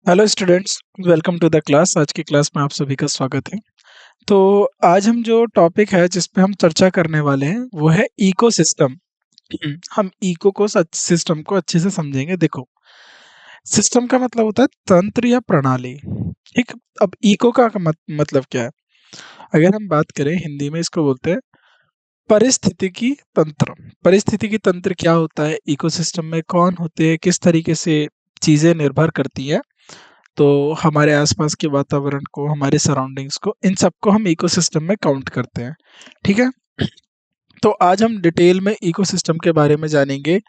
Hello students, welcome to the class. आज की class में आप सभी का स्वागत है। तो आज हम जो टॉपिक है जिस पे हम चर्चा करने वाले हैं वो है इकोसिस्टम। हम इको को सिस्टम को अच्छे से समझेंगे। देखो, सिस्टम का मतलब होता है तंत्र या प्रणाली। ठीक। अब इको का मतलब क्या है? अगर हम बात करें हिंदी में, इसको बोलते हैं परिस्थितिकी तंत्र। परिस्थितिकी तंत्र क्या होता है, इकोसिस्टम में कौन होते हैं, किस तरीके से चीजें निर्भर करती है, तो हमारे आसपास के वातावरण को, हमारे सराउंडिंग्स को, इन सबको हम इकोसिस्टम में काउंट करते हैं। ठीक है। तो आज हम डिटेल में इकोसिस्टम के बारे में जानेंगे।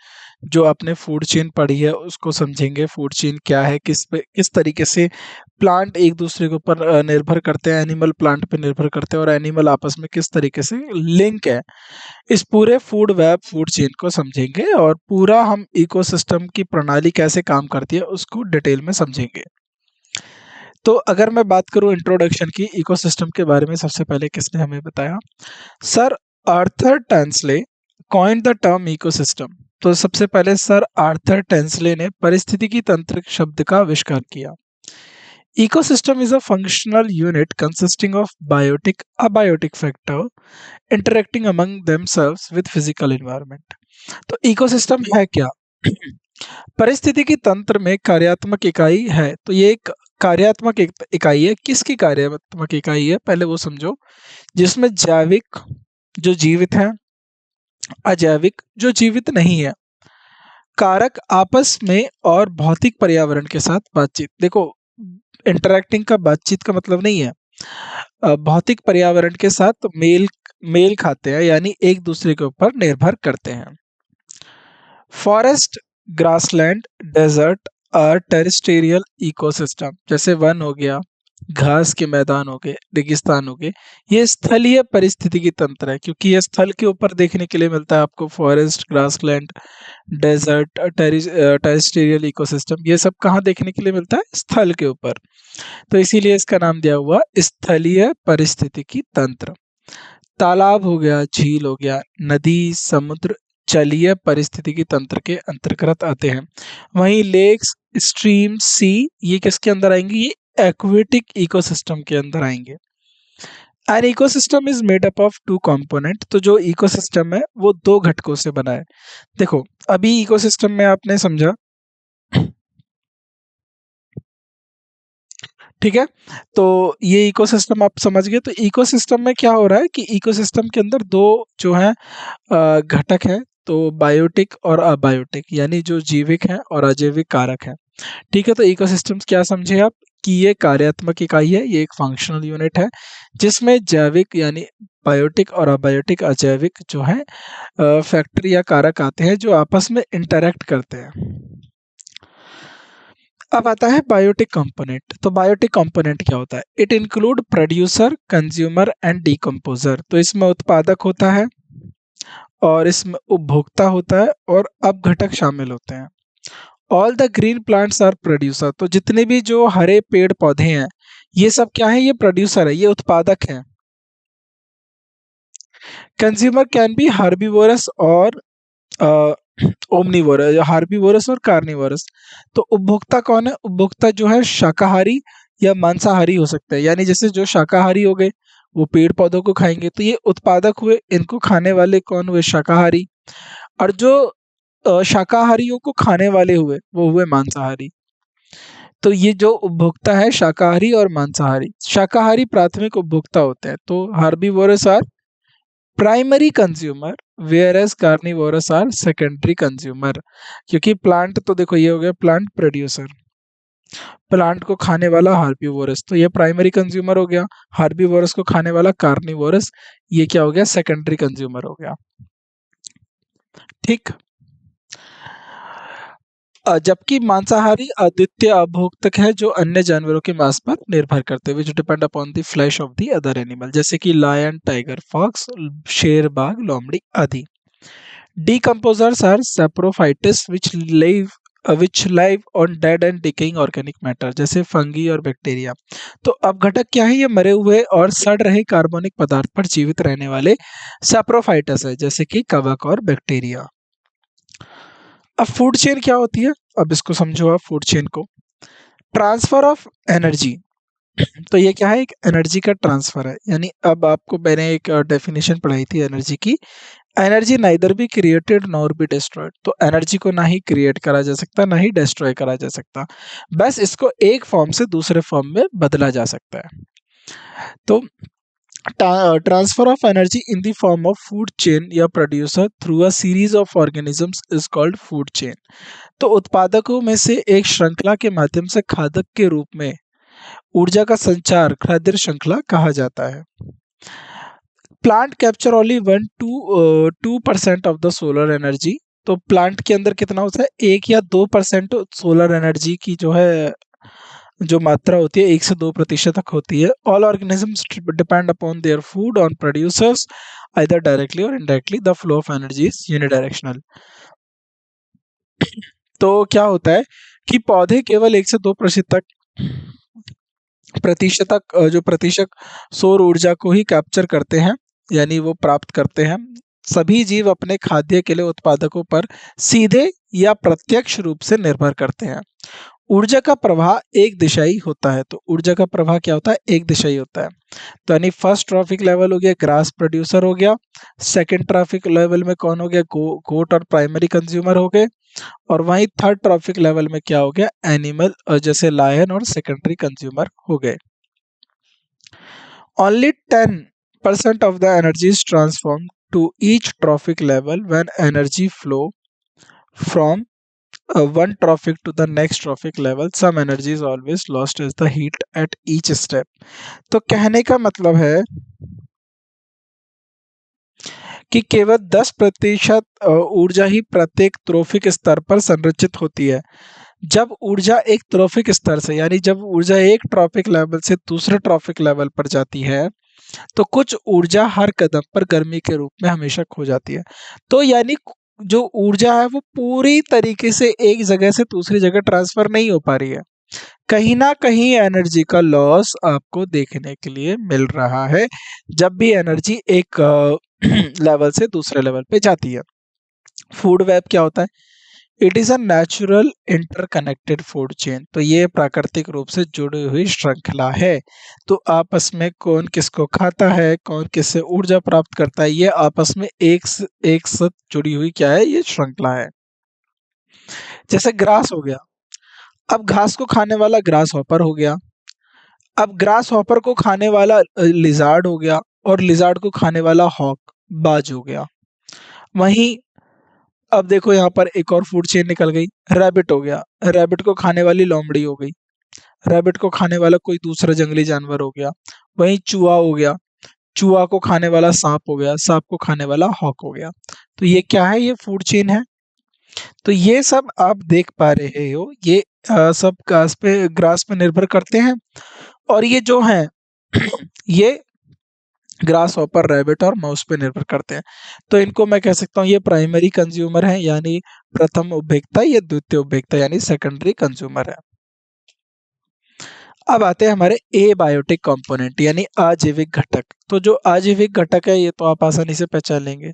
जो आपने फूड चेन पढ़ी है उसको समझेंगे। फूड चेन क्या है, किस तरीके से प्लांट एक दूसरे के ऊपर निर्भर करते हैं, एनिमल प्लांट पे निर्भर करते हैं, और एनिमल आपस में किस तरीके से लिंक है। इस पूरे फूड वेब फूड चेन को समझेंगे और पूरा हम इकोसिस्टम की प्रणाली कैसे काम करती है उसको डिटेल में समझेंगे। तो अगर मैं बात करूं इंट्रोडक्शन की इकोसिस्टम के बारे में, सबसे पहले किसने हमें बताया? Sir Arthur Tansley coined the term ecosystem. तो सबसे पहले सर आर्थर टेंसले ने पारिस्थितिकी तंत्र शब्द का आविष्कार किया। Ecosystem is a functional unit consisting of biotic abiotic factor interacting among themselves with physical environment. तो इकोसिस्टम है क्या? परिस्थितिकी तंत्र में कार्यात्मक इकाई है। तो ये एक कार्यात्मक इकाई है। किसकी कार्यात्मक इकाई है, पहले वो समझो। जिसमें जैविक जो जीवित है, अजैविक जो जीवित नहीं है, कारक आपस में और भौतिक पर्यावरण के साथ बातचीत। देखो, इंटरैक्टिंग का बातचीत का मतलब नहीं है, भौतिक पर्यावरण के साथ मेल मेल खाते हैं, यानी एक दूसरे के ऊपर निर्भर करते हैं। फॉरेस्ट, ग्रासलैंड, डेजर्ट और टेरेस्ट्रियल इकोसिस्टम, जैसे वन हो गया, घास के मैदान हो गए, रेगिस्तान हो गए, ये स्थलीय परिस्थितिकी तंत्र है, क्योंकि ये स्थल के ऊपर देखने के लिए मिलता है आपको। Forest, grassland, desert, terrestrial ecosystem, ये सब कहाँ देखने के लिए मिलता है? स्थल के ऊपर। तो इसीलिए इसका नाम दिया हुआ स्थलीय परिस्थितिकी तंत्र। तालाब हो गया, झील हो गया, नदी, समुद्र जलीय पारिस्थितिकी तंत्र के अंतर्गत आते हैं। वहीं लेक्स, स्ट्रीम, सी, ये किसके अंदर आएंगे? ये एक्वेटिक इकोसिस्टम के अंदर आएंगे। An ecosystem is made up of two component. तो जो इकोसिस्टम है वो दो घटकों से बना है। देखो, अभी इकोसिस्टम में आपने समझा, ठीक है। तो ये इकोसिस्टम आप समझ गए। तो इकोसिस्टम में क्या हो रहा है कि इकोसिस्टम के अंदर दो जो है घटक है। तो बायोटिक और अबायोटिक, यानी जो जीविक है और अजैविक कारक है। ठीक है। तो इकोसिस्टम्स क्या समझे आप? कि ये कार्यात्मक इकाई है, ये एक फंक्शनल यूनिट है जिसमें जैविक यानी बायोटिक और अबायोटिक अजैविक जो है फैक्टर या कारक आते हैं जो आपस में इंटरेक्ट करते हैं। अब आता है बायोटिक कंपोनेंट। तो बायोटिक कंपोनेंट क्या होता है? It include producer, consumer and decomposer. तो इसमें उत्पादक होता है और इसमें उपभोक्ता होता है और अपघटक शामिल होते हैं। All the green plants are producer. तो जितने भी जो हरे पेड़ पौधे हैं, ये सब क्या है? ये प्रोड्यूसर है, ये उत्पादक है। कंज्यूमर कैन बी हार्बीवोरस और ओमनीवोरस, हार्बीवोरस और कार्निवोरस। तो उपभोक्ता कौन है? उपभोक्ता जो है शाकाहारी या मांसाहारी हो सकता है। यानी जैसे जो शाकाहारी हो गए वो पेड़ पौधों को खाएंगे, तो ये उत्पादक हुए। इनको खाने वाले कौन हुए? शाकाहारी। और जो शाकाहारियों को खाने वाले हुए वो हुए मांसाहारी। तो ये जो उपभोक्ता है शाकाहारी और मांसाहारी। शाकाहारी प्राथमिक उपभोक्ता होते हैं। तो herbivores are primary consumer, whereas carnivores are secondary consumer. क्योंकि प्लांट, तो देखो ये हो गया प्लांट प्रोड्यूसर, प्लांट को खाने वाला हार्बीवोरस, तो ये प्राइमरी कंज्यूमर हो गया। हार्बीवोरस को खाने वाला कार्निवोरस, ये क्या हो गया? सेकेंडरी कंज्यूमर हो गया। ठीक। जबकि मांसाहारी अद्वितीय उपभोक्तक है जो अन्य जानवरों के मांस पर निर्भर करते हुए, जो depend upon the flash of the other animal, जैसे कि लायन, टाइगर, फॉक्स, शेर, बाघ, लोमड़ी आदि। Decomposers are saprophytes which live on dead and decaying organic matter, जैसे फंगी और बैक्टीरिया। तो अपघटक क्या है? ये मरे हुए और सड़ रहे कार्बनिक पदार्थ पर जीवित रहने वाले सैप्रोफाइटस है, जैसे कि कवक और बैक्टीरिया। अब फूड चेन क्या होती है? अब इसको समझो आप फूड चेन को। ट्रांसफर ऑफ एनर्जी, तो ये क्या है, एक एनर्जी का ट्रांसफर है। यानी अब आपको मैंने एक डेफिनेशन पढ़ाई थी एनर्जी की, energy neither be created nor be destroyed. तो एनर्जी को ना ही क्रिएट करा जा सकता ना ही डिस्ट्रॉय करा जा सकता, बस इसको एक फॉर्म से दूसरे फॉर्म में बदला जा सकता है। तो transfer of energy in the form of food chain या producer through a series of organisms is called food chain. तो उत्पादकों में से एक श्रृंखला के माध्यम से खाद्य के रूप में ऊर्जा का संचार खाद्य श्रृंखला कहा जाता है। Plant capture only 1 to 2% of the solar energy. तो प्लांट के अंदर कितना होता है, 1 या 2% सोलर एनर्जी की जो है जो मात्रा होती है 1 से 2% तक होती है। All organisms depend upon their food on producers either directly or indirectly, the flow of energy is unidirectional. तो क्या होता है कि पौधे केवल 1 से 2% तक जो प्रतिशत सौर ऊर्जा को ही कैप्चर करते हैं, यानी वो प्राप्त करते हैं। सभी जीव अपने खाद्य के लिए उत्पादकों पर सीधे या प्रत्यक्ष रूप से निर्भर करते हैं। ऊर्जा का प्रवाह एक दिशाई होता है। तो ऊर्जा का प्रवाह क्या होता है, एक दिशाई होता है। तो यानी फर्स्ट ट्रॉफिक लेवल हो गया ग्रास प्रोड्यूसर हो गया, सेकंड ट्रॉफिक लेवल में कौन हो गया, गोट और प्राइमरी कंज्यूमर हो गए, और वहीं थर्ड ट्रॉफिक लेवल में क्या हो गया, एनिमल जैसे लायन और सेकेंडरी कंज्यूमर हो गए। Only 10% of the energy is transformed to each trophic level when energy flow from one trophic to the next trophic level. Some energy is always lost as the heat at each step. तो कहने का मतलब है कि केवल 10% ऊर्जा ही प्रत्येक traffic स्तर पर संरचित होती है। जब ऊर्जा एक ट्रॉफिक स्तर से, यानी जब ऊर्जा एक ट्रॉफिक लेवल से दूसरे ट्रॉफिक लेवल पर जाती है, तो कुछ ऊर्जा हर कदम पर गर्मी के रूप में हमेशा खो जाती है। तो यानी जो ऊर्जा है वो पूरी तरीके से एक जगह से दूसरी जगह ट्रांसफर नहीं हो पा रही है, कहीं ना कहीं एनर्जी का लॉस आपको देखने के लिए मिल रहा है जब भी एनर्जी एक लेवल से दूसरे लेवल पे जाती है। फूड वेब क्या होता है, it is a natural interconnected food chain. तो ये प्राकृतिक रूप से जुड़ी हुई श्रृंखला है। तो आपस में कौन किसको खाता है, कौन किससे ऊर्जा प्राप्त करता है, ये आपस में एक साथ जुड़ी हुई क्या है, ये श्रृंखला है। जैसे ग्रास हो गया, अब घास को खाने वाला ग्रास हॉपर हो गया, अब ग्रास हॉपर को खाने वाला लिजार्ड हो गया, और लिजार्ड को खाने वाला हॉक बाज हो गया। वहीं अब देखो यहाँ पर एक और फूड चेन निकल गई, रैबिट हो गया, रैबिट को खाने वाली लोमड़ी हो गई, रैबिट को खाने वाला कोई दूसरा जंगली जानवर हो गया। वहीं चूहा हो गया, चूहा को खाने वाला सांप हो गया, सांप को खाने वाला हॉक हो गया। तो ये क्या है, ये फूड चेन है। तो ये सब आप देख पा रहे हो, ये सब ग्रास पे निर्भर करते हैं, और ये जो है ये ग्रास हॉपर, रैबिट और माउस पे निर्भर करते हैं। तो इनको मैं कह सकता हूँ ये प्राइमरी कंज्यूमर है, यानी प्रथम उपभोक्ता, ये द्वितीय उपभोक्ता यानी सेकेंडरी कंज्यूमर है। अब आते हैं हमारे एबायोटिक कंपोनेंट यानी अजैविक घटक। तो जो अजैविक घटक है ये तो आप आसानी से पहचान लेंगे,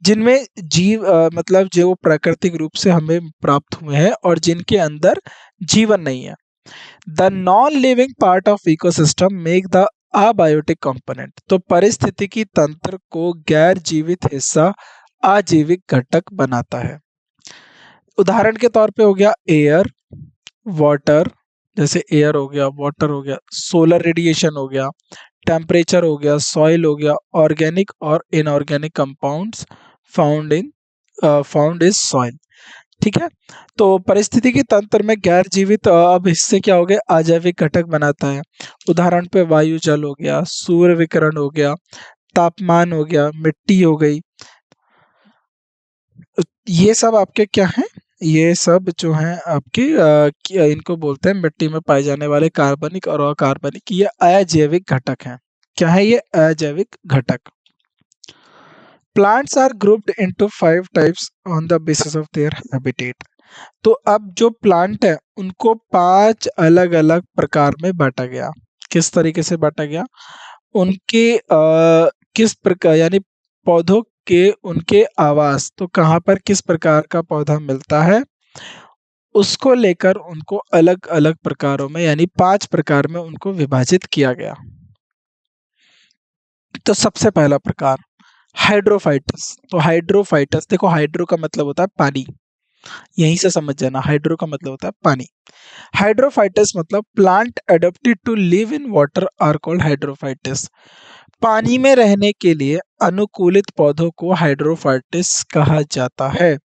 जिनमें जीव मतलब जो प्राकृतिक रूप से हमें प्राप्त हुए हैं और जिनके अंदर जीवन नहीं है। The non living part of ecosystem make the abiotic component. तो पारिस्थितिकी तंत्र को गैर जीवित हिस्सा अजैविक घटक बनाता है। उदाहरण के तौर पे हो गया एयर, वाटर, जैसे एयर हो गया, वाटर हो गया, सोलर रेडिएशन हो गया, टेम्परेचर हो गया, सॉइल हो गया, ऑर्गेनिक और inorganic compounds found is soil. ठीक है। तो परिस्थितिकी तंत्र में गैर जीवित अब हिस्से क्या हो गए, अजैविक घटक बनाता है। उदाहरण पे वायु जल हो गया, सूर्य विकिरण हो गया, तापमान हो गया, मिट्टी हो गई। ये सब आपके क्या हैं, ये सब जो हैं आपके इनको बोलते हैं मिट्टी में पाए जाने वाले कार्बनिक और अकार्बनिक, ये अजैविक घटक हैं। क्या है ये, अजैविक घटक। Plants are grouped into 5 types on the basis of their habitat. तो अब जो प्लांट है उनको 5 अलग अलग प्रकार में बांटा गया। किस तरीके से बांटा गया, उनके किस प्रकार, यानी पौधों के उनके आवास, तो कहाँ पर किस प्रकार का पौधा मिलता है, उसको लेकर उनको अलग अलग प्रकारों में यानी 5 प्रकार में उनको विभाजित किया गया। तो सबसे पहला प्रकार हाइड्रोफाइटस। तो हाइड्रोफाइटस, देखो हाइड्रो का मतलब होता है पानी, यहीं से समझ जाना, हाइड्रो का मतलब होता है पानी। हाइड्रोफाइटस मतलब plant adapted to live in water are called hydrophytes. पानी में रहने के लिए अनुकूलित पौधों को हाइड्रोफाइटिस कहा जाता है।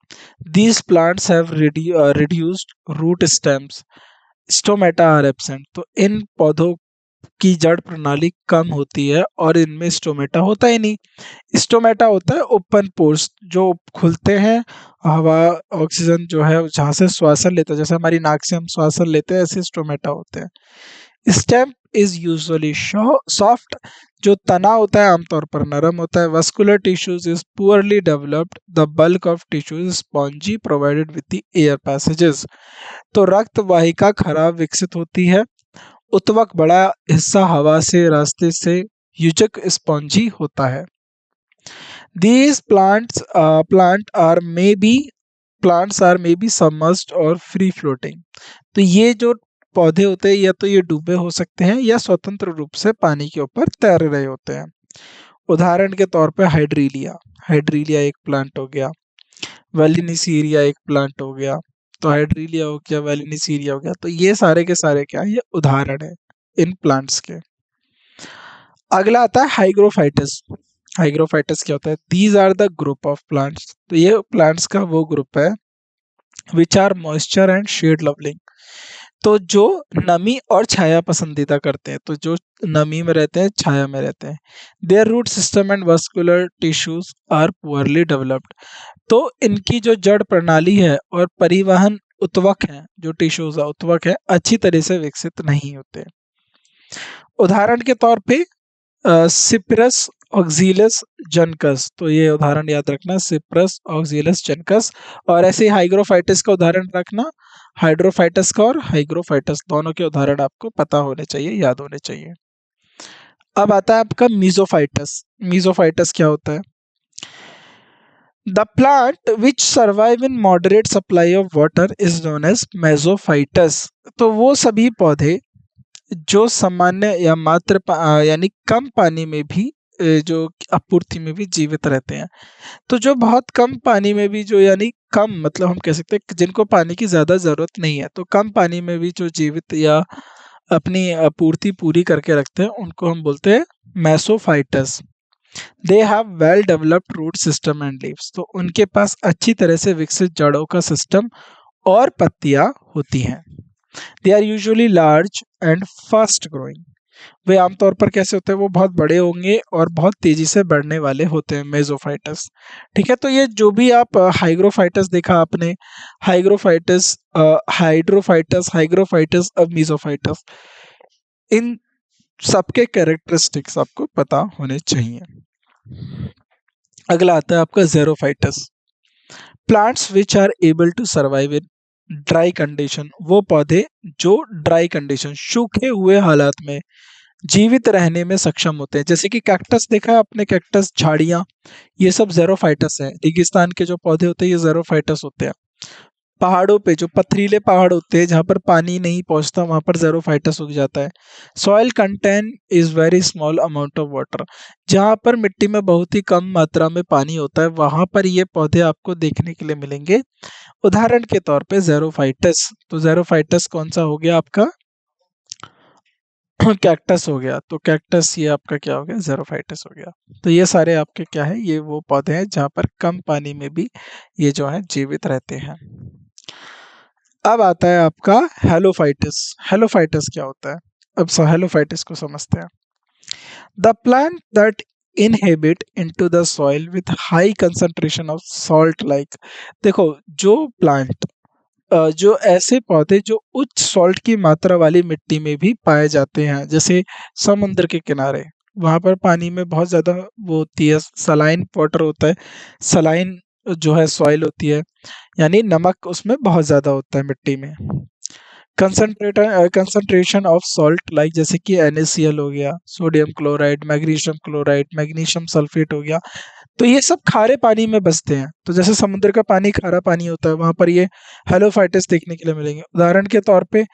These plants have reduced root stems, stomata are absent. तो इन पौधों की जड़ प्रणाली कम होती है और इनमें स्टोमेटा होता ही नहीं। स्टोमेटा होता है ओपन पोर्स जो खुलते हैं, हवा ऑक्सीजन जो है जहाँ से श्वासन लेते हैं, जैसे हमारी नाक से हम श्वासन लेते हैं, ऐसे स्टोमेटा होते हैं। स्टेम इज यूजुअली सॉफ्ट, जो तना होता है आमतौर पर नरम होता है। Vascular tissues is poorly developed, the bulk of tissues spongy provided with the air passages. तो रक्त वाहिका खराब विकसित होती है, उत्तवक बड़ा हिस्सा हवा से रास्ते से युजक स्पॉन्जी होता है। These plants are maybe submerged और free floating। तो ये जो पौधे होते हैं या तो ये डूबे हो सकते हैं या स्वतंत्र रूप से पानी के ऊपर तैर रहे होते हैं। उदाहरण के तौर पे हाइड्रीलिया, हाइड्रीलिया एक प्लांट हो गया, वेलिनिसीरिया एक प्लांट हो गया। तो हाइड्रीलिया हो गया, वेलिनिसीरिया हो गया, तो ये सारे के सारे क्या है, ये उदाहरण है इन प्लांट्स के। अगला आता है हाइग्रोफाइटस। हाइग्रोफाइटस क्या होता है? These are the group of plants. तो ये प्लांट्स का वो ग्रुप है which are moisture and shade loving. तो जो नमी और छाया पसंदीदा करते हैं, तो जो नमी में रहते हैं, छाया में रहते हैं। Their root system and vascular tissues are poorly developed. तो इनकी जो जड़ प्रणाली है और परिवहन उत्तवक है, जो टिश्यूज है उत्तवक है, अच्छी तरह से विकसित नहीं होते। उदाहरण के तौर पे सिप्रस ऑक्सीलस जनकस। तो ये उदाहरण याद रखना, सिप्रस ऑक्सीलस जनकस। और ऐसे ही हाइग्रोफाइटस का उदाहरण रखना, हाइड्रोफाइटस का और हाइग्रोफाइटस दोनों के उदाहरण आपको पता होने चाहिए, याद होने चाहिए। अब आता है आपका मीजोफाइटस। मीजोफाइटस क्या होता है? The plant which survive in moderate supply of water is known as mesophytes. तो वो सभी पौधे जो सामान्य या मात्र यानी कम पानी में भी जो आपूर्ति में भी जीवित रहते हैं। तो जो बहुत कम पानी में भी जो यानी कम मतलब हम कह सकते हैं कि जिनको पानी की ज़्यादा ज़रूरत नहीं है, तो कम पानी में भी जो जीवित या अपनी आपूर्ति पूरी करके रखते हैं, उनको हम बोलते हैं mesophytes. They have well developed root system and leaves. तो उनके पास अच्छी तरह से विकसित जड़ों का सिस्टम और पत्तियां होती हैं। They are usually large and fast growing. वे आमतौर पर कैसे होते हैं? वो बहुत बड़े होंगे और बहुत तेजी से बढ़ने वाले होते हैं, मेसोफाइटस। ठीक है, तो ये जो भी आप हाइग्रोफाइटस देखा आपने, हाइग्रोफाइटस, हाइड्रोफाइटस, हाइग्रोफाइटस, अब मीजोफाइटस, इन सबके कैरेक्टरिस्टिक्स आपको पता होने चाहिए। अगला आता है आपका xerophytes. Plants which are able to survive in dry condition. वो पौधे जो ड्राई कंडीशन, सूखे हुए हालात में जीवित रहने में सक्षम होते हैं। जैसे कि कैक्टस देखा है आपने, कैक्टस, झाड़ियाँ, ये सब ज़ेरोफाइटस है। रेगिस्तान के जो पौधे होते हैं ये ज़ेरोफाइटस होते हैं। पहाड़ों पे जो पथरीले पहाड़ होते हैं जहाँ पर पानी नहीं पहुँचता, वहाँ पर ज़ेरोफाइटस उग जाता है। Soil contain is very small amount of water. जहाँ पर मिट्टी में बहुत ही कम मात्रा में पानी होता है, वहाँ पर ये पौधे आपको देखने के लिए मिलेंगे। उदाहरण के तौर पे ज़ेरोफाइटस। तो ज़ेरोफाइटस कौन सा हो गया आपका? कैक्टस हो गया। तो कैक्टस ये आपका क्या हो गया? ज़ेरोफाइटस हो गया। तो ये सारे आपके क्या है? ये वो पौधे हैं जहाँ पर कम पानी में भी ये जो है जीवित रहते हैं। अब आता है आपका हेलोफाइटस। हेलोफाइटस क्या होता है? अब हेलोफाइटस को समझते हैं। The plant that inhabit into the soil with high concentration of salt like. देखो, जो प्लांट जो ऐसे पौधे जो उच्च सॉल्ट की मात्रा वाली मिट्टी में भी पाए जाते हैं, जैसे समुद्र के किनारे, वहाँ पर पानी में बहुत ज़्यादा वो होती है, सलाइन वाटर होता है, सलाइन जो है सॉइल होती है, यानी नमक उसमें बहुत ज़्यादा होता है मिट्टी में। कंसंट्रेशन ऑफ सॉल्ट लाइक जैसे कि NaCl हो गया, सोडियम क्लोराइड, मैग्नीशियम सल्फेट हो गया, तो ये सब खारे पानी में बसते हैं। तो जैसे समुद्र का पानी खारा पानी होता है, वहां पर ये हेलोफाइटस देखने के लिए मिलेंगे। उदाहरण के तौर पे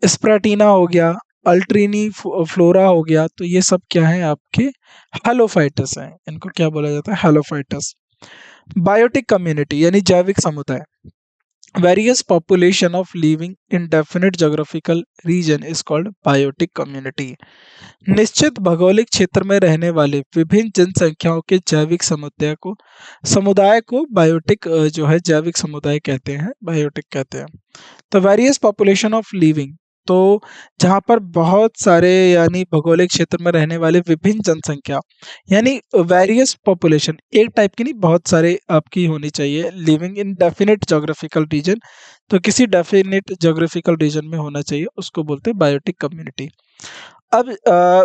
स्प्राटिना हो गया, अल्ट्रीनी फ्लोरा हो गया, तो ये सब क्या है आपके हेलोफाइटस हैं। इनको क्या बोला जाता है? हेलोफाइटस। बायोटिक कम्युनिटी यानी जैविक समुदाय, various population of living in definite geographical region is called biotic community. निश्चित भौगोलिक क्षेत्र में रहने वाले विभिन्न जनसंख्याओं के जैविक समुदाय को बायोटिक जो है जैविक समुदाय कहते हैं, बायोटिक कहते हैं। तो वेरियस पॉपुलेशन ऑफ लिविंग, तो जहाँ पर बहुत सारे यानी भौगोलिक क्षेत्र में रहने वाले विभिन्न जनसंख्या, यानी वेरियस पॉपुलेशन, एक टाइप की नहीं, बहुत सारे आपकी होनी चाहिए। Living in definite geographical reason, तो किसी डेफिनेट जोग्राफिकल रीजन में होना चाहिए, उसको बोलते हैं बायोटिक कम्युनिटी। अब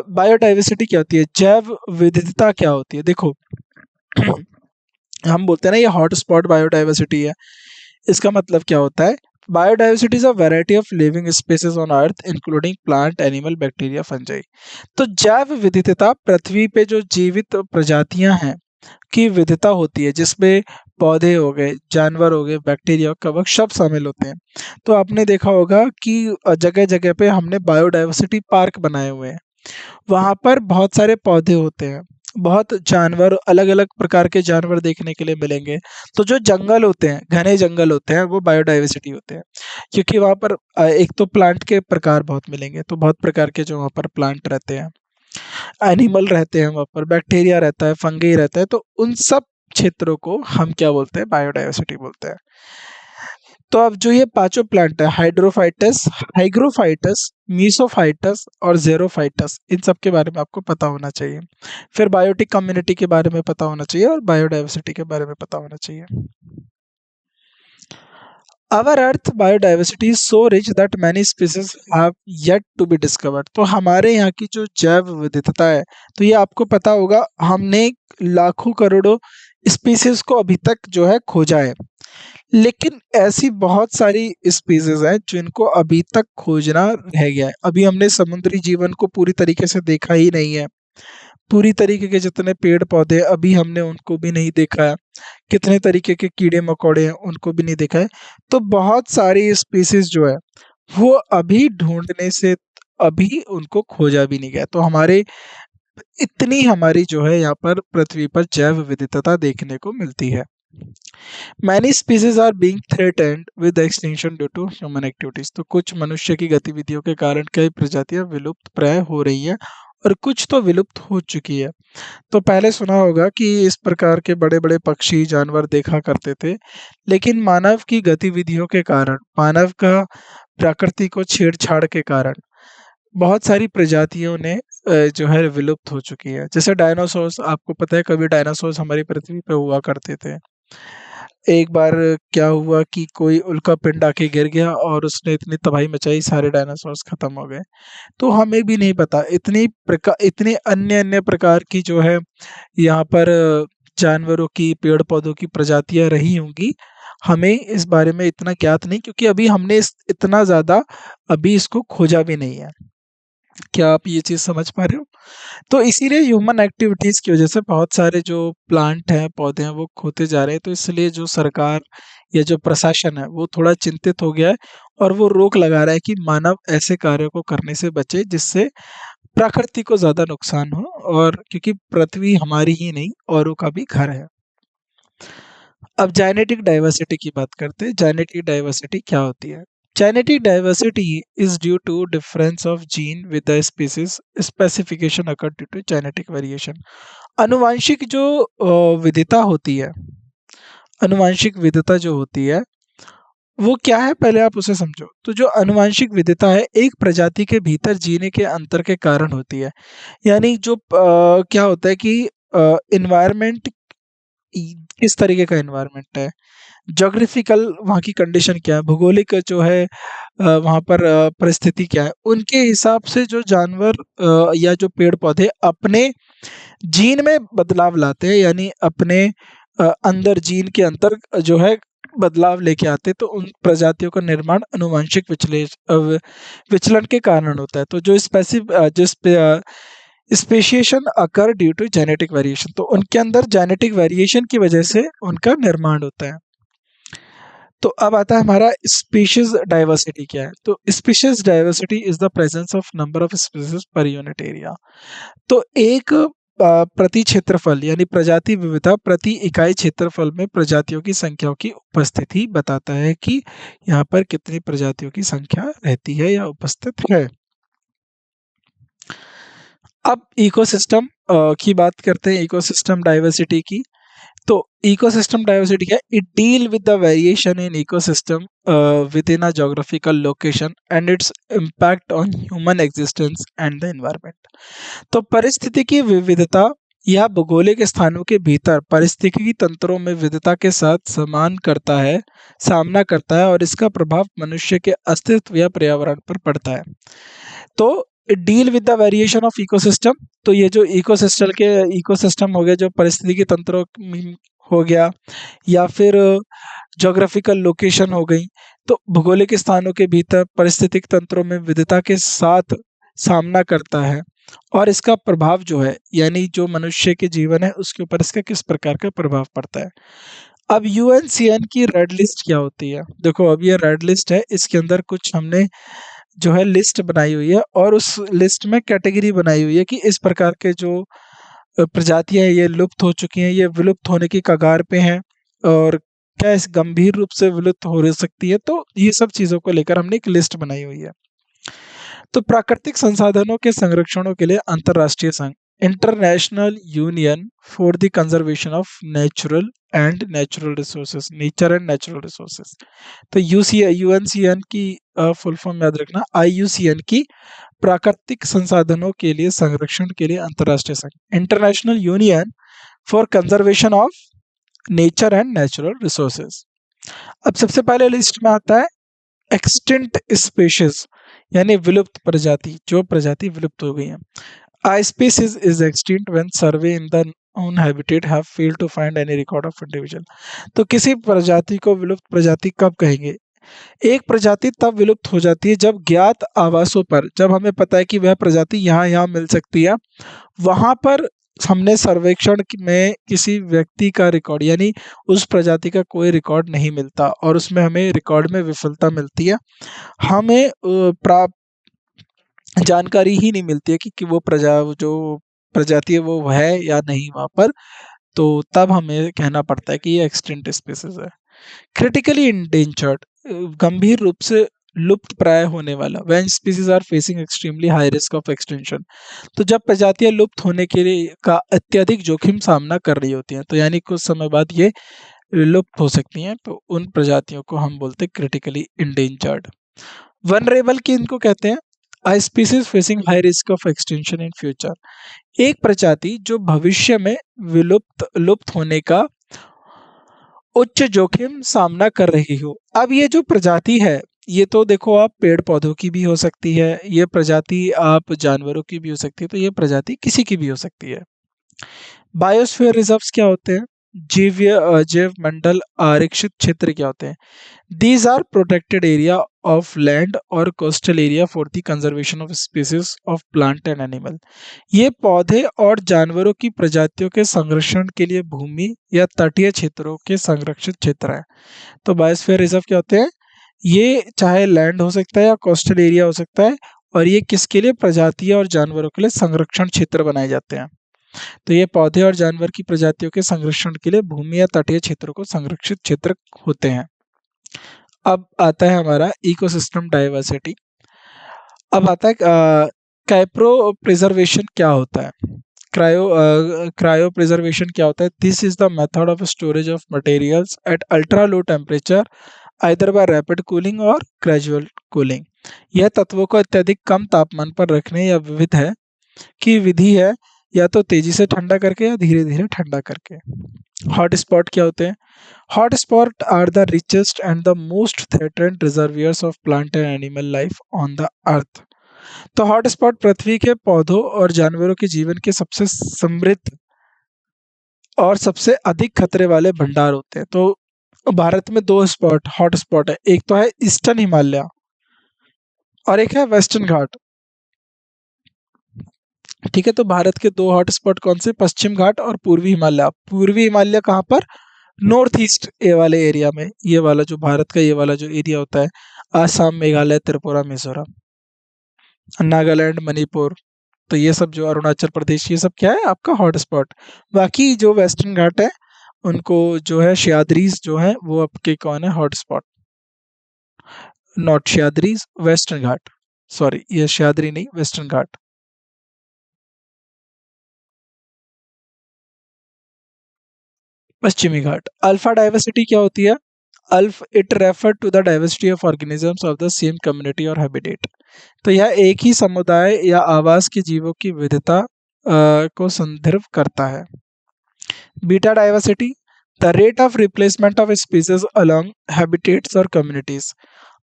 बायोडाइवर्सिटी क्या होती है? जैव विविधता क्या होती है? देखो हम बोलते हैं ना ये हॉटस्पॉट बायोडाइवर्सिटी है, इसका मतलब क्या होता है? Biodiversity is a variety of living spaces on earth including plant, animal, bacteria, fungi. तो जैव विविधता पृथ्वी पे जो जीवित प्रजातियां हैं की विविधता होती है, जिसमें पौधे हो गए, जानवर हो गए, बैक्टीरिया, कवक सब शामिल होते हैं। तो आपने देखा होगा कि जगह जगह पे हमने बायोडाइवर्सिटी पार्क बनाए हुए हैं, वहां पर बहुत सारे पौधे होते हैं, बहुत जानवर, अलग अलग प्रकार के जानवर देखने के लिए मिलेंगे। तो जो जंगल होते हैं, घने जंगल होते हैं, वो बायोडाइवर्सिटी होते हैं, क्योंकि वहां पर एक तो प्लांट के प्रकार बहुत मिलेंगे, तो बहुत प्रकार के जो वहां पर प्लांट रहते हैं, एनिमल रहते हैं, वहां पर बैक्टीरिया रहता है, फंगी रहता है, तो उन सब क्षेत्रों को हम क्या बोलते हैं? बायोडाइवर्सिटी बोलते हैं। तो अब जो ये पांचों प्लांट है, हाइड्रोफाइटस, हाइग्रोफाइटस, मीसोफाइटस और जेरोफाइटस, इन सब के बारे में आपको पता होना चाहिए। फिर बायोटिक कम्युनिटी के बारे में पता होना चाहिए और बायोडाइवर्सिटी के बारे में पता होना चाहिए। Our earth biodiversity is so rich that many species have yet to be discovered. तो हमारे यहाँ की जो जैव विविधता है, तो ये आपको पता होगा, हमने लाखों करोड़ों स्पीसीज को अभी तक जो है खोजा है, लेकिन ऐसी बहुत सारी स्पीसीज हैं जिनको अभी तक खोजना रह गया है। अभी हमने समुद्री जीवन को पूरी तरीके से देखा ही नहीं है, पूरी तरीके के जितने पेड़ पौधे अभी हमने उनको भी नहीं देखा है, कितने तरीके के कीड़े मकोड़े हैं उनको भी नहीं देखा है। तो बहुत सारी स्पीसीज जो है वो अभी ढूंढने से, अभी उनको खोजा भी नहीं गया। तो हमारे इतनी हमारी जो है यहाँ पर पृथ्वी पर जैव विविधता देखने को मिलती है। Many species are being threatened with extinction due to human activities. तो कुछ मनुष्य की गतिविधियों के कारण कई प्रजातियां विलुप्त प्राय हो रही हैं और कुछ तो विलुप्त हो चुकी है। तो पहले सुना होगा कि इस प्रकार के बड़े बड़े पक्षी जानवर देखा करते थे, लेकिन मानव की गतिविधियों के कारण, मानव का प्रकृति को छेड़छाड़ के कारण बहुत सारी प्रजातियों ने जो है विलुप्त हो चुकी है। जैसे डायनासोर्स, आपको पता है कभी डायनासोर्स हमारी पृथ्वी पे हुआ करते थे। एक बार क्या हुआ कि कोई उल्का पिंड आके गिर गया और उसने इतनी तबाही मचाई, सारे डायनासोर्स खत्म हो गए। तो हमें भी नहीं पता इतने अन्य अन्य प्रकार की जो है यहाँ पर जानवरों की, पेड़ पौधों की प्रजातियां रही होंगी। हमें इस बारे में इतना ज्ञात नहीं, क्योंकि अभी हमने इतना ज्यादा अभी इसको खोजा भी नहीं है। क्या आप ये चीज समझ पा रहे हो? तो इसीलिए ह्यूमन एक्टिविटीज की वजह से बहुत सारे जो प्लांट हैं, पौधे हैं, वो खोते जा रहे हैं। तो इसलिए जो सरकार या जो प्रशासन है वो थोड़ा चिंतित हो गया है और वो रोक लगा रहा है कि मानव ऐसे कार्यों को करने से बचे जिससे प्रकृति को ज्यादा नुकसान हो, और क्योंकि पृथ्वी हमारी ही नहीं औरों का भी घर है। अब जेनेटिक डाइवर्सिटी की बात करते हैं। जेनेटिक डाइवर्सिटी क्या होती है? Genetic diversity is due to difference of gene with the species specification occur due to genetic variation. अनुवांशिक जो विविधता होती है, अनुवांशिक विविधता जो होती है वो क्या है, पहले आप उसे समझो। तो जो अनुवांशिक विविधता है एक प्रजाति के भीतर जीने के अंतर के कारण होती है। यानी जो क्या होता है कि इन्वायरमेंट, किस तरीके का इन्वायरमेंट है, जोग्राफिकल वहाँ की कंडीशन क्या है, भौगोलिक जो है वहाँ पर परिस्थिति क्या है, उनके हिसाब से जो जानवर या जो पेड़ पौधे अपने जीन में बदलाव लाते हैं, यानी अपने अंदर जीन के अंतर जो है बदलाव लेके आते तो उन प्रजातियों का निर्माण आनुवंशिक विचलन के कारण होता है। तो जो speciation occur due to genetic variation, तो उनके अंदर जेनेटिक वेरिएशन की वजह से उनका निर्माण होता है। तो अब आता है हमारा स्पीशीज डाइवर्सिटी क्या है। तो species diversity is the presence of number of species per unit area. तो एक प्रति क्षेत्रफल यानी प्रजाति विविधता प्रति इकाई क्षेत्रफल में प्रजातियों की संख्याओं की उपस्थिति बताता है कि यहाँ पर कितनी प्रजातियों की संख्या रहती है या उपस्थित है। अब इकोसिस्टम की बात करते हैं, इकोसिस्टम डाइवर्सिटी की। तो इकोसिस्टम डाइवर्सिटी क्या है? It deal with the variation in ecosystem with in a geographical location and its impact on human existence and the environment. तो परिस्थितिकी विविधता या भौगोलिक स्थानों के भीतर पारिस्थितिकी तंत्रों में विविधता के साथ सामना करता है और इसका प्रभाव मनुष्य के अस्तित्व या पर्यावरण पर पड़ता है। तो deal with the variation of ecosystem, तो ये जो इकोसिस्टम हो गया, जो पारिस्थितिकी तंत्रों हो गया, या फिर ज्योग्राफिकल लोकेशन हो गई, तो भौगोलिक स्थानों के भीतर पारिस्थितिक तंत्रों में विविधता के साथ सामना करता है और इसका प्रभाव जो है यानी जो मनुष्य के जीवन है उसके ऊपर इसका किस प्रकार का प्रभाव पड़ता है। अब यूएनसीएन की रेड लिस्ट क्या होती है? देखो अब ये रेड लिस्ट है, इसके अंदर कुछ हमने जो है लिस्ट बनाई हुई है और उस लिस्ट में कैटेगरी बनाई हुई है कि इस प्रकार के जो प्रजातियां हैं ये लुप्त हो चुकी हैं, ये विलुप्त होने की कगार पे हैं और क्या इस गंभीर रूप से विलुप्त हो सकती है। तो ये सब चीज़ों को लेकर हमने एक लिस्ट बनाई हुई है। तो प्राकृतिक संसाधनों के संरक्षणों के लिए अंतर्राष्ट्रीय संघ, international union for the conservation of nature and natural resources, तो यूएनसीएन की फुल फॉर्म याद रखना, आईयूसीएन की प्राकृतिक संसाधनों के लिए संरक्षण के लिए अंतर्राष्ट्रीय संघ, international union for conservation of nature and natural resources. अब सबसे पहले लिस्ट में आता है एक्सटिंक्ट स्पीशीज यानी विलुप्त प्रजाति, जो प्रजाति विलुप्त हो गई है। A species is extinct when survey in the known habitat have failed to find any record of individual। तो किसी प्रजाति को विलुप्त प्रजाति कब कहेंगे? एक प्रजाति तब विलुप्त हो जाती है जब ज्ञात आवासों पर, जब हमें पता है कि वह प्रजाति यहाँ मिल सकती है, वहां पर हमने सर्वेक्षण में किसी व्यक्ति का रिकॉर्ड यानी उस प्रजाति का कोई रिकॉर्ड नहीं मिलता और उसमें हमें रिकॉर्ड में विफलता मिलती है, हमें जानकारी ही नहीं मिलती है कि वो जो प्रजाति है वो है या नहीं वहां पर, तो तब हमें कहना पड़ता है कि ये एक्सटिंक्ट स्पीशीज है। क्रिटिकली इंडेंजर्ड, गंभीर रूप से लुप्त प्राय होने वाला, when species are facing extremely high risk of extinction, तो जब प्रजातियां लुप्त होने के लिए का अत्यधिक जोखिम सामना कर रही होती हैं, तो यानी कुछ समय बाद ये लुप्त हो सकती हैं, तो उन प्रजातियों को हम बोलते हैं क्रिटिकली इंडेंजर्ड। वनरेबल की इनको कहते हैं A species facing high risk of extinction in future, एक प्रजाति जो भविष्य में लुप्त होने का उच्च जोखिम सामना कर रही हो। अब ये जो प्रजाति है ये तो देखो आप पेड़ पौधों की भी हो सकती है, ये प्रजाति आप जानवरों की भी हो सकती है, तो ये प्रजाति किसी की भी हो सकती है। बायोस्फीयर रिजर्व्स क्या होते हैं? जैव मंडल आरक्षित क्षेत्र क्या होते हैं? These are protected area of land or coastal area for the conservation of species of plant and animal। ये पौधे और जानवरों की प्रजातियों के संरक्षण के लिए भूमि या तटीय क्षेत्रों के संरक्षित क्षेत्र हैं। तो बायोस्फीयर रिजर्व क्या होते हैं? ये चाहे लैंड हो सकता है या कोस्टल एरिया हो सकता है, और ये किसके लिए? प्रजातियों और जानवरों के लिए संरक्षण क्षेत्र बनाए जाते हैं। तो ये पौधे और जानवर की प्रजातियों के संरक्षण के लिए भूमि या तटीय क्षेत्रों को संरक्षित क्षेत्र होते हैं। अब आता है हमारा इकोसिस्टम डाइवर्सिटी। अब आता है क्रायो प्रिजर्वेशन क्या होता है? क्रायो प्रिजर्वेशन क्या होता है? This is the method of storage of materials at ultra low temperature either by rapid cooling और ग्रेजुअल कूलिंग। यह तत्वों को अत्यधिक कम तापमान पर रखने या विविध है की विधि है, या तो तेजी से ठंडा करके या धीरे धीरे ठंडा करके। हॉट स्पॉट क्या होते हैं? Hot spot are the richest and the most threatened reservoirs of plant and animal life on the earth. तो हॉट स्पॉट पृथ्वी के पौधों और जानवरों के जीवन के सबसे समृद्ध और सबसे अधिक खतरे वाले भंडार होते हैं। तो भारत में दो स्पॉट हॉट स्पॉट है, एक तो है ईस्टर्न हिमालय और एक है वेस्टर्न घाट। ठीक है, तो भारत के दो हॉट स्पॉट कौन से, पश्चिम घाट और पूर्वी हिमालय। पूर्वी हिमालय कहाँ पर, नॉर्थ ईस्ट ये वाले एरिया में, ये वाला जो भारत का ये वाला जो एरिया होता है, आसाम, मेघालय, त्रिपुरा, मिजोरम, नागालैंड, मणिपुर, तो ये सब जो अरुणाचल प्रदेश, ये सब क्या है आपका हॉट स्पॉट। बाकी जो वेस्टर्न घाट है उनको जो है सह्याद्रीज जो है वो आपके कौन है hot spot, not Sahyadris, western Ghat, sorry ये सह्याद्री नहीं, वेस्टर्न घाट। पश्चिमी घाट। अल्फा डाइवर्सिटी क्या होती है, alpha it refer to the diversity of organisms of the same community or habitat. तो यह एक ही समुदाय या आवास के जीवों की विविधता को संदर्भ करता है। Beta diversity, the rate of replacement of species along habitats or communities,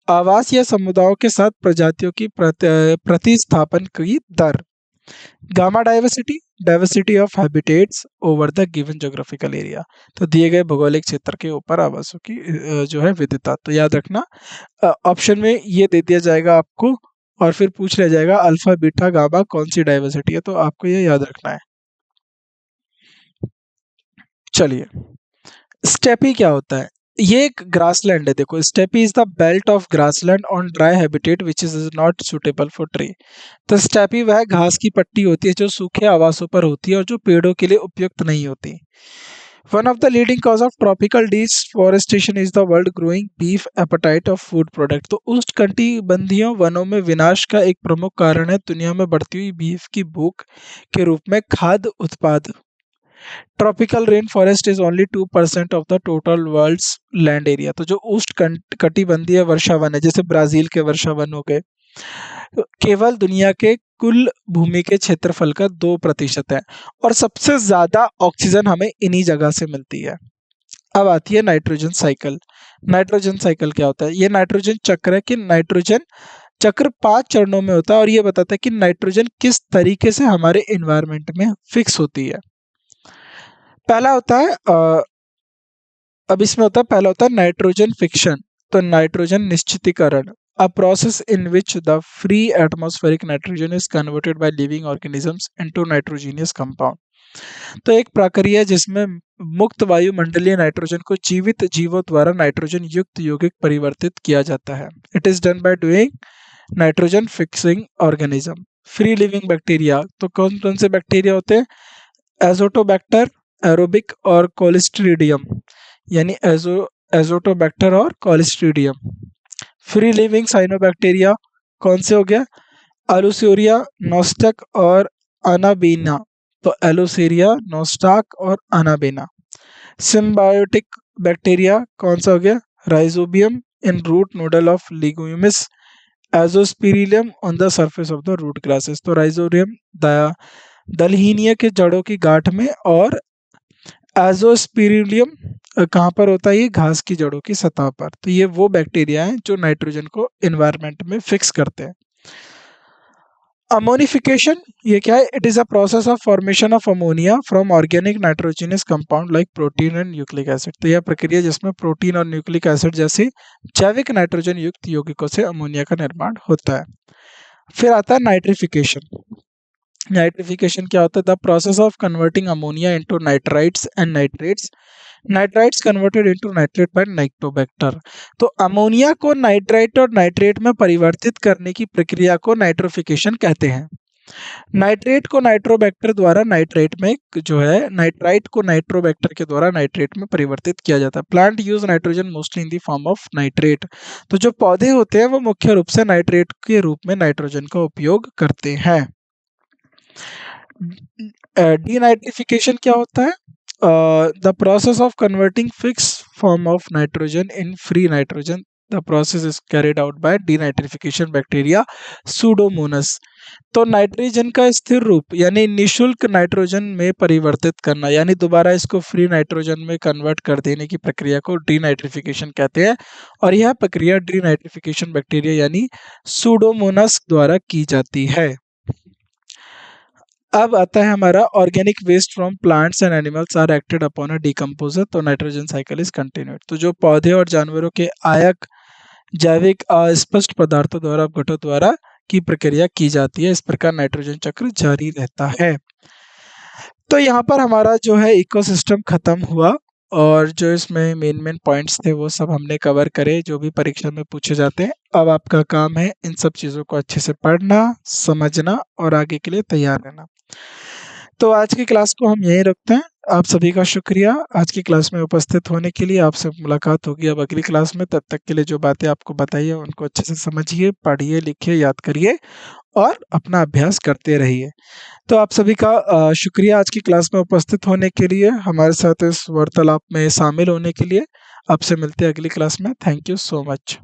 आवास या समुदायों के साथ प्रजातियों की प्रतिस्थापन की दर। Gamma diversity, diversity of habitats over the given geographical area, तो दिए गए भौगोलिक क्षेत्र के ऊपर आवासों की जो है विविधता। तो याद रखना ऑप्शन में ये दे दिया जाएगा आपको और फिर पूछ लिया जाएगा अल्फा बीटा गामा कौन सी डाइवर्सिटी है, तो आपको ये याद रखना है। चलिए, स्टेपी क्या होता है, ये एक ग्रासलैंड है। देखो, steppe is the belt of grassland on dry habitat which is not suitable for tree. तो स्टेपी वह घास की पट्टी होती है जो सूखे आवासों पर होती है और जो पेड़ों के लिए उपयुक्त नहीं होती। One of the leading cause of tropical deforestation is the world growing beef appetite of food product. तो उष्णकटिबंधीय वनों में विनाश का एक प्रमुख कारण है दुनिया में बढ़ती हुई बीफ की भूख के रूप में खाद्य उत्पाद। Tropical rain forest is only 2% of the total world's land area. तो जो उष्ण कटिबंधीय वर्षा वन है, जैसे ब्राजील के वर्षा वन हो गए, केवल दुनिया के कुल भूमि के क्षेत्रफल का 2% है और सबसे ज्यादा ऑक्सीजन हमें इन्हीं जगह से मिलती है। अब आती है नाइट्रोजन साइकिल। नाइट्रोजन साइकिल क्या होता है, ये नाइट्रोजन चक्र है कि नाइट्रोजन चक्र 5 चरणों में होता है और ये बताता है कि नाइट्रोजन किस तरीके से हमारे एनवायरनमेंट में फिक्स होती है। पहला होता है अब इसमें होता है, पहला होता है नाइट्रोजन फिक्शन, तो नाइट्रोजन निश्चितीकरण, a process in which the free atmospheric nitrogen is converted by living organisms into nitrogenous compound. तो एक प्रक्रिया है जिसमें मुक्त वायुमंडलीय नाइट्रोजन को जीवित जीवों द्वारा नाइट्रोजन युक्त यौगिक परिवर्तित किया जाता है। It is done by doing nitrogen fixing organism. Free living bacteria, तो कौन कौन से बैक्टीरिया होते हैं, एजोटोबैक्टर, एरोबिक और कोलिस्ट्रीडियम, यानी एजोटोबैक्टर और कोलिस्ट्रीडियम। फ्री लिविंग साइनोबैक्टीरिया कौन से हो गया, एलुसीरिया, नोस्टक और अनाबीना, तो एलुसीरिया, नोस्टाक और अनाबीना। सिम्बायोटिक बैक्टीरिया कौन सा हो गया, rhizobium in root nodal of legumes, azospirillum on the surface of the root grasses, तो राइजोबियम दलहीनिया के जड़ों की गांठ में, और एजोस्पिरिलियम कहाँ पर होता है, ये घास की जड़ों की सतह पर। तो ये वो बैक्टीरिया हैं जो नाइट्रोजन को एनवायरनमेंट में फिक्स करते हैं। अमोनिफिकेशन ये क्या है, it is a process of formation of ammonia from organic nitrogenous compound like protein and nucleic acid. तो यह प्रक्रिया जिसमें प्रोटीन और न्यूक्लिक एसिड जैसे जैविक नाइट्रोजन युक्त यौगिकों से अमोनिया का निर्माण होता है। फिर आता है नाइट्रिफिकेशन। नाइट्रिफिकेशन क्या होता है, the process of converting ammonia into nitrites and nitrates, nitrites converted into nitrate by nitrobacter. तो अमोनिया को नाइट्राइट और नाइट्रेट में परिवर्तित करने की प्रक्रिया को नाइट्रोफिकेशन कहते हैं। नाइट्रेट को नाइट्रोबैक्टर द्वारा नाइट्रेट में जो है, नाइट्राइट को नाइट्रोबैक्टर के द्वारा नाइट्रेट में परिवर्तित किया जाता है। Plant use nitrogen mostly in the form of nitrate. तो जो पौधे होते हैं वो मुख्य रूप से नाइट्रेट के रूप में नाइट्रोजन का उपयोग करते हैं। डीनाइट्रिफिकेशन क्या होता है, the process of converting fix form of nitrogen in free nitrogen, the process is carried out by denitrification bacteria pseudomonas. तो नाइट्रोजन का स्थिर रूप यानी निशुल्क नाइट्रोजन में परिवर्तित करना, यानी दोबारा इसको फ्री नाइट्रोजन में कन्वर्ट कर देने की प्रक्रिया को डीनाइट्रिफिकेशन कहते हैं और यह प्रक्रिया डीनाइट्रिफिकेशन बैक्टीरिया यानी सूडोमोनस द्वारा की जाती है। अब आता है हमारा organic waste from plants and animals are acted upon a decomposer, तो नाइट्रोजन साइकिल इज कंटिन्यूड। तो जो पौधे और जानवरों के आयक जैविक अस्पष्ट पदार्थों द्वारा अपघटों द्वारा की प्रक्रिया की जाती है, इस प्रकार नाइट्रोजन चक्र जारी रहता है। तो यहाँ पर हमारा जो है इकोसिस्टम खत्म हुआ, और जो इसमें मेन पॉइंट्स थे वो सब हमने कवर करे जो भी परीक्षा में पूछे जाते हैं। अब आपका काम है इन सब चीज़ों को अच्छे से पढ़ना, समझना और आगे के लिए तैयार रहना। तो आज की क्लास को हम यहीं रखते हैं। आप सभी का शुक्रिया आज की क्लास में उपस्थित होने के लिए। आपसे मुलाकात होगी अब अगली क्लास में। तब तक के लिए जो बातें आपको बताई है उनको अच्छे से समझिए, पढ़िए, लिखिए, याद करिए और अपना अभ्यास करते रहिए। तो आप सभी का शुक्रिया आज की क्लास में उपस्थित होने के लिए, हमारे साथ इस वार्तालाप में शामिल होने के लिए। आपसे मिलते हैं अगली क्लास में। Thank you so much.